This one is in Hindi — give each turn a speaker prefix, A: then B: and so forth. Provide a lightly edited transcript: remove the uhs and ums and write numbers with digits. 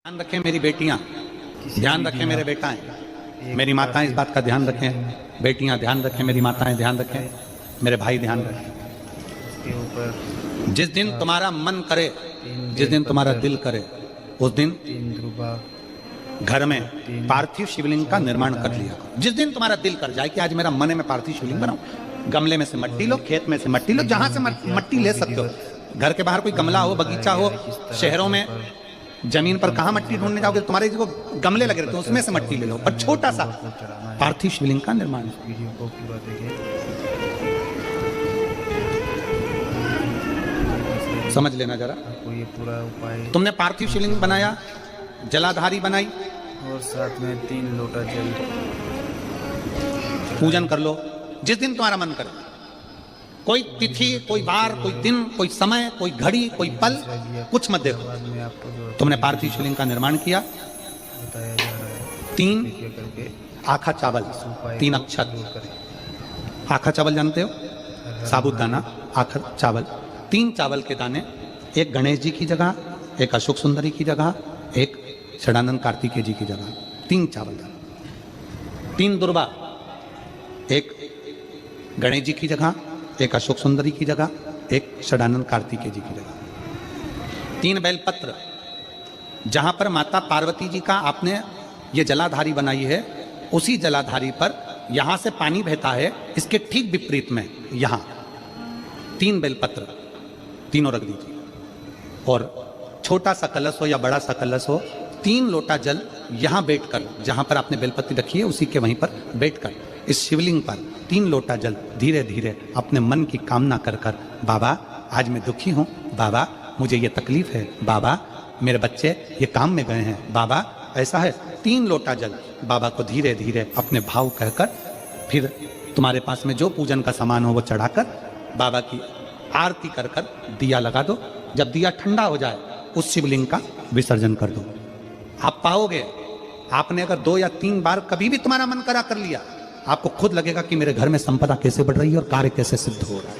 A: ध्यान रखें मेरी बेटियां, ध्यान रखें मेरे बेटाएं, मेरी माताएं इस बात का ध्यान रखें, बेटियां ध्यान रखें, मेरी माताएं ध्यान रखें, मेरे भाई ध्यान रखें।
B: इसके ऊपर
A: जिस दिन तुम्हारा मन करे, जिस दिन तुम्हारा दिल करे, उस दिन
B: 3 ध्रुवा
A: घर में पार्थिव शिवलिंग का निर्माण कर लिया। जिस दिन तुम्हारा दिल कर जाए कि आज मेरा मन है मैं पार्थिव शिवलिंग बनाऊं, गमले में से मट्टी लो, खेत में से मट्टी लो, जहां से मट्टी ले सकते हो। घर के बाहर कोई गमला हो, बगीचा हो, शहरों में जमीन पर कहां मट्टी ढूंढने जाओगे? तुम्हारे जो गमले लगे रहते हैं उसमें से मट्टी ले लो, पर छोटा सा पार्थिव शिवलिंग का निर्माण।
B: वीडियो को पूरा देखें,
A: समझ लेना जरा।
B: आपको ये पूरा उपाय।
A: तुमने पार्थिव शिवलिंग बनाया, जलाधारी बनाई,
B: और साथ में 3 लोटा जल
A: पूजन कर लो जिस दिन तुम्हारा मन करे। कोई तिथि, कोई वार, कोई दिन, कोई समय, कोई घड़ी, कोई पल, कुछ मत देखो।
B: बाद में आपको जो
A: तुमने पार्थिव शिवलिंग का निर्माण किया।
B: बताया जा रहा है
A: 3
B: करके
A: आखा चावल,
B: उपाय
A: 3 अक्षत।
B: जरूर करें।
A: आखा चावल जानते हो? साबुदाना, आखा चावल, 3 चावल के दाने, एक गणेश जी की जगह, एक अशोक सुंदरी की जगह, एक षडानंद कार्तिकेय जी की जगह, 3 चावल दाने। 3 दुर्वा, एक गणेश जी की जगह, एक अशोक सुंदरी की जगह, एक षडानंद कार्तिकेय जी की जगह। 3 बेलपत्र, जहां पर माता पार्वती जी का आपने ये जलाधारी बनाई है, उसी जलाधारी पर यहां से पानी बहता है, इसके ठीक विपरीत में यहां 3 बेलपत्र, तीनों रख दीजिए। और छोटा सा कलश हो या बड़ा सा कलश हो, 3 लोटा जल यहां बैठकर, जहां पर आपने बेलपत्ती रखी है उसी के वहीं पर बैठकर इस शिवलिंग पर 3 लोटा जल धीरे धीरे अपने मन की कामना कर कर, बाबा आज मैं दुखी हूं, बाबा मुझे ये तकलीफ है, बाबा मेरे बच्चे ये काम में गए हैं, बाबा ऐसा है, 3 लोटा जल बाबा को धीरे धीरे अपने भाव कहकर, फिर तुम्हारे पास में जो पूजन का सामान हो वो चढ़ाकर बाबा की आरती कर कर दिया लगा दो। जब दिया ठंडा हो जाए उस शिवलिंग का विसर्जन कर दो। आप पाओगे, आपने अगर 2 या 3 बार कभी भी तुम्हारा मन करा कर लिया, आपको खुद लगेगा कि मेरे घर में संपदा कैसे बढ़ रही है और कार्य कैसे सिद्ध हो रहा है।